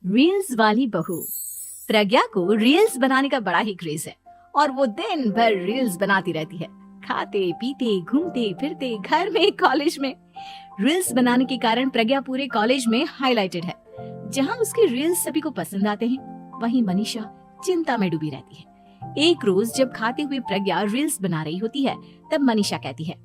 Reels वाली बहू। प्रज्ञा को रील्स बनाने का बड़ा ही क्रेज है और वो दिन भर रील्स बनाती रहती है। खाते पीते घूमते फिरते घर में कॉलेज में रील्स बनाने के कारण प्रज्ञा पूरे कॉलेज में हाईलाइटेड है। जहां उसके रील्स सभी को पसंद आते हैं, वहीं मनीषा चिंता में डूबी रहती है। एक रोज जब खाते हुए प्रज्ञा रील्स बना रही होती है, तब मनीषा कहती है,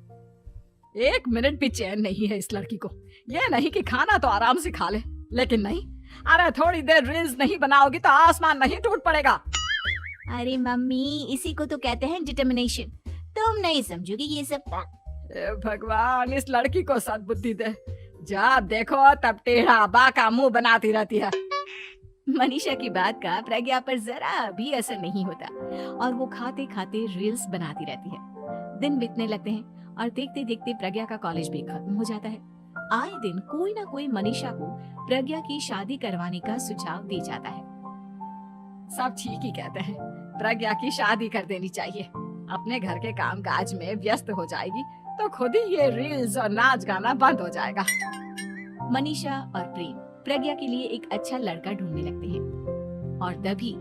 1 मिनट भी चैन नहीं है इस लड़की को। ये नहीं कि खाना तो आराम से खा ले, लेकिन नहीं, अरे थोड़ी देर रील्स नहीं बनाओगी तो आसमान नहीं टूट पड़ेगा। अरे मम्मी, इसी को तो कहते हैं डिटर्मिनेशन। तुम नहीं समझोगी ये सब। भगवान, इस लड़की को सद्बुद्धि दे। जब देखो तब टेढ़ा बाका मुंह बनाती रहती है। मनीषा की बात का प्रज्ञा पर जरा भी असर नहीं होता और वो खाते खाते रील्स बनाती रहती है। दिन बीतने लगते हैं और देखते देखते प्रज्ञा का कॉलेज भी खत्म हो जाता है। आए दिन कोई ना कोई मनीषा को प्रज्ञा की शादी करवाने का सुझाव दे जाता है। सब ठीक ही कहते हैं, प्रज्ञा की शादी कर देनी चाहिए। अपने घर के काम काज में व्यस्त हो जाएगी तो खुद ही ये रील्स और नाच गाना बंद हो जाएगा। मनीषा और प्रेम प्रज्ञा के लिए एक अच्छा लड़का ढूंढने लगते हैं और तभी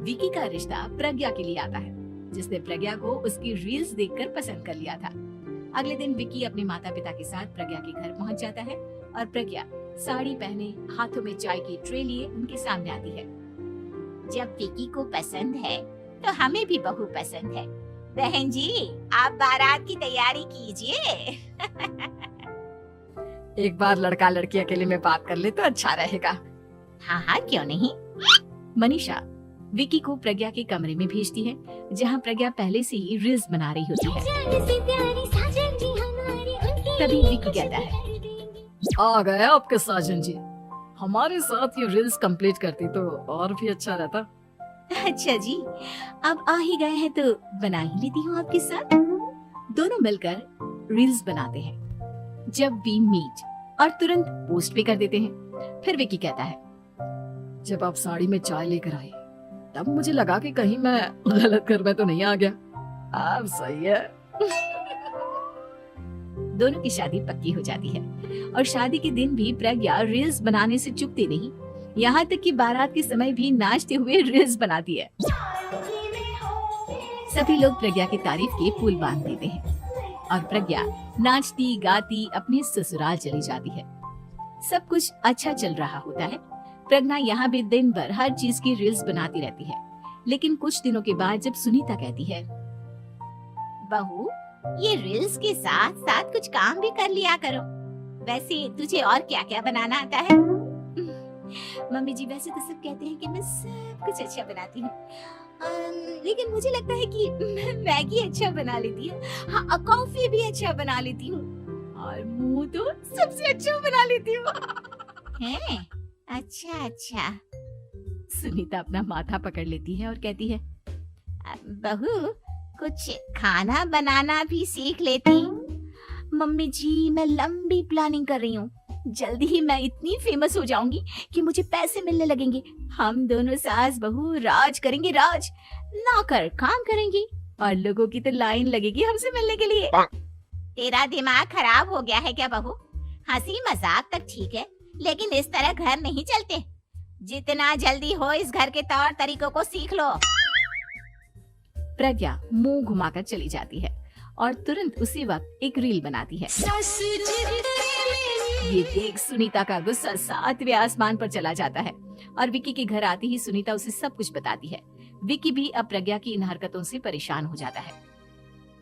विकी का रिश्ता प्रज्ञा के लिए आता है, जिसने प्रज्ञा को उसकी रील्स देखकर पसंद कर लिया था। अगले दिन विकी अपने माता पिता के साथ प्रज्ञा के घर पहुंच जाता है और प्रज्ञा साड़ी पहने हाथों में चाय की ट्रे लिए उनके सामने आती है। जब विकी को पसंद है तो हमें भी बहू पसंद है। बहन जी, आप बारात की तैयारी कीजिए। एक बार लड़का लड़की अकेले में बात कर ले तो अच्छा रहेगा। हाँ हाँ, क्यों नहीं। मनीषा विकी को प्रज्ञा के कमरे में भेजती है, जहां प्रज्ञा पहले से ही रील्स बना रही होती है। तभी विकी कहता है, आ गए आपके साजन जी। हमारे साथ ये रील्स कंप्लीट करती तो और भी अच्छा रहता। अच्छा जी, अब आ ही गए हैं तो बना ही लेती हूँ आपके साथ। दोनों मिलकर रील्स बनाते हैं। जब वी मीट और तुरंत पोस्ट भी कर देते हैं। फिर विकी कहता है, जब आप साड़ी में चाय लेकर आई तब मुझे लगा कि कहीं मैं गलत घर में तो नहीं आ गया। अब सही है। दोनों की शादी पक्की हो जाती है और शादी के दिन भी प्रज्ञा रील्स बनाने से चूकती नहीं, यहाँ तक कि बारात के समय भी नाचते हुए रील्स बनाती है। सभी लोग प्रज्ञा की तारीफ के पुल बांध देते हैं और प्रज्ञा नाचती गाती अपने ससुराल चली जाती है। सब कुछ अच्छा चल रहा होता है। प्रज्ञा यहाँ भी दिन भर हर चीज की रील्स बनाती रहती है। लेकिन कुछ दिनों के बाद जब सुनीता कहती है, बहू, ये रील्स के साथ साथ कुछ काम भी कर लिया करो। वैसे तुझे और क्या क्या बनाना आता है? मम्मी जी, वैसे तो सब कहते हैं कि मैं सब कुछ अच्छा बनाती हूँ, लेकिन मुझे लगता है कि मैं मैगी अच्छा बना लेती हूँ। हाँ, कॉफी भी अच्छा बना लेती हूँ और मुंह तो सबसे अच्छा बना लेती हूँ। हैं? अच्छा अच्छा। सुनीता अपना माथा पकड़ लेती है और कहती है, बहू, कुछ खाना बनाना भी सीख लेती। मम्मी जी, मैं लंबी प्लानिंग कर रही हूँ। जल्दी ही मैं इतनी फेमस हो जाऊंगी कि मुझे पैसे मिलने लगेंगे। हम दोनों सास बहू राज करेंगे, राज नौकर काम करेंगे और लोगों की तो लाइन लगेगी हमसे मिलने के लिए। तेरा दिमाग खराब हो गया है क्या बहू? हंसी मजाक तक ठीक है, लेकिन इस तरह घर नहीं चलते। जितना जल्दी हो इस घर के तौर तरीकों को सीख लो। प्रज्ञा मुंह घुमाकर चली जाती है और तुरंत उसी वक्त एक रील बनाती है। ये देख सुनीता का गुस्सा 7वें आसमान पर चला जाता है और विकी के घर आते ही सुनीता उसे सब कुछ बताती है। विकी भी अब प्रज्ञा की इन हरकतों से परेशान हो जाता है।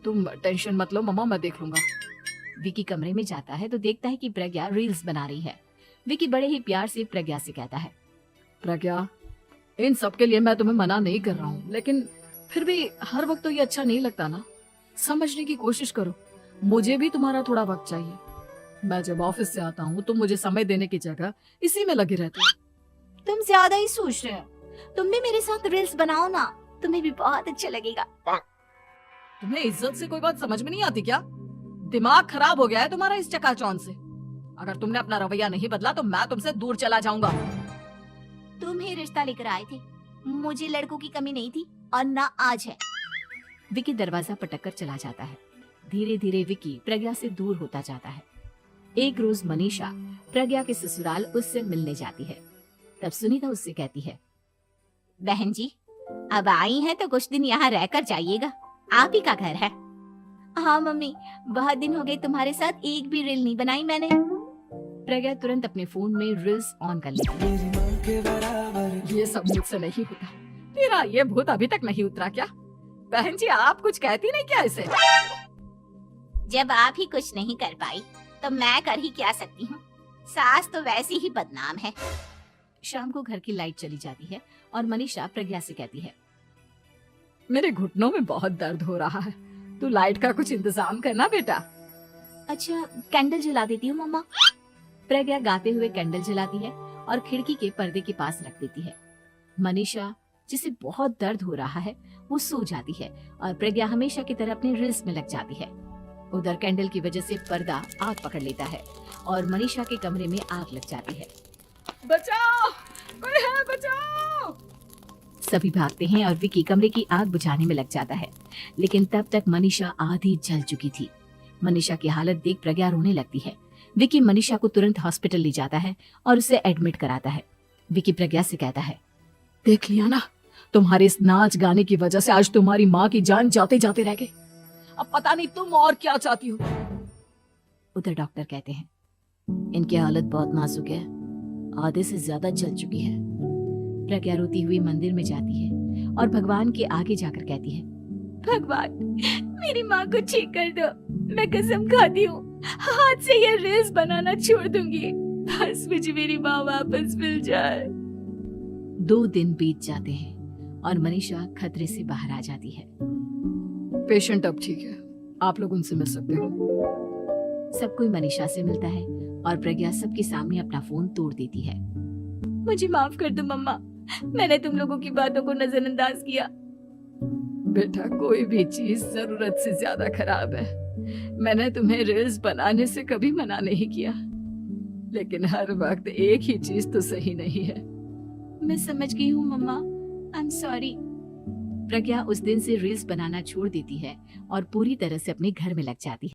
तुम टेंशन मत लो मम्मा, मैं देख लूंगा। विकी कमरे में जाता है तो देखता है कि प्रज्ञा रील्स बना रही है। विकी बड़े ही प्यार से प्रज्ञा से कहता है, प्रज्ञा, इन सब के लिए मैं तुम्हें मना नहीं कर रहा हूँ, लेकिन फिर भी हर वक्त तो ये अच्छा नहीं लगता ना। समझने की कोशिश करो, मुझे भी तुम्हारा थोड़ा वक्त चाहिए। मैं जब ऑफिस से आता हूँ तो मुझे समय देने की जगह इसी में लगे रहते हो। तुम ज्यादा ही सोच रहे हो। तुम भी मेरे साथ रील्स बनाओ ना, तुम्हें भी बहुत अच्छा लगेगा। तुम्हें इज्जत से कोई बात समझ में नहीं आती क्या? दिमाग खराब हो गया है तुम्हारा इस चकाचौंध से। अगर तुमने अपना रवैया नहीं बदला तो मैं तुमसे दूर चला जाऊंगा। तुम ही रिश्ता लेकर आए थे, मुझे लड़कों की कमी नहीं थी और ना आज है। विकी दरवाजा पटक कर चला जाता है। धीरे धीरे विकी प्रज्ञा से दूर होता जाता है। एक रोज मनीषा प्रज्ञा के ससुराल उससे मिलने जाती है। तब सुनीता उससे कहती है, बहन जी, अब आई हैं तो कुछ दिन यहाँ रहकर जाइएगा, आप ही का घर है। हाँ मम्मी, बहुत दिन हो गए तुम्हारे साथ एक भी रील नहीं बनाई मैंने। प्रज्ञा तुरंत अपने फोन में रील्स ऑन कर लेती है। ये सब मुझसे नहीं होता। तेरा ये भूत अभी तक नहीं उतरा क्या? बहन जी, आप कुछ कहती नहीं क्या इसे? जब आप ही कुछ नहीं कर पाई तो मैं कर ही क्या सकती हूँ। सास तो वैसी ही बदनाम है। शाम को घर की लाइट चली जाती है और मनीषा प्रज्ञा से कहती है, मेरे घुटनों में बहुत दर्द हो रहा है, तू लाइट का कुछ इंतजाम करना बेटा। अच्छा, कैंडल जला देती हूँ मम्मा। प्रज्ञा गाते हुए कैंडल जलाती है और खिड़की के पर्दे के पास रख देती है। मनीषा, जिसे बहुत दर्द हो रहा है, वो सो जाती है और प्रज्ञा हमेशा की तरह अपने रील्स में लग जाती है। उधर कैंडल की वजह से पर्दा आग पकड़ लेता है और मनीषा के कमरे में आग लग जाती है। बचाओ, कोई है, बचाओ। सभी भागते हैं और विकी कमरे की आग बुझाने में लग जाता है, लेकिन तब तक मनीषा आधी जल चुकी थी। मनीषा की हालत देख प्रज्ञा रोने लगती है। विकी मनीषा को तुरंत हॉस्पिटल ले जाता है और उसे एडमिट कराता है। विकी प्रज्ञा से कहता है, देख लिया ना, तुम्हारे इस नाच गाने की वजह से आज तुम्हारी माँ की जान जाते जाते रह गई। अब पता नहीं तुम और क्या चाहती हो। उधर डॉक्टर कहते हैं, इनकी हालत बहुत नाजुक है, आधे से ज्यादा जल चुकी है। प्रज्ञा रोती हुई मंदिर में जाती है और भगवान के आगे जाकर कहती है, भगवान, मेरी माँ को ठीक कर दो। मैं कसम खाती हूँ, हाथ से ये रील्स बनाना छोड़ दूंगी। बस मुझे मेरी माँ वापस मिल जाए। 2 दिन बीत जाते हैं और मनीषा खतरे से बाहर आ जाती है। पेशेंट अब ठीक है, आप लोग उनसे मिल सकते हो। सब कोई मनीषा से मिलता है और प्रज्ञा सबके सामने अपना फोन तोड़ देती है। मुझे माफ कर दो मम्मा, मैंने तुम लोगों की बातों को नजरअंदाज किया। बेटा, कोई भी चीज जरूरत से ज्यादा खराब है। मैंने तुम्हें रील्स बनाने से कभी मना नहीं किया, लेकिन हर वक्त एक ही चीज तो सही नहीं है। मैं समझ गई हूँ मम्मा, आई एम सॉरी। प्रज्ञा उस दिन से रील्स बनाना छोड़ देती है और पूरी तरह से अपने घर में लग जाती है।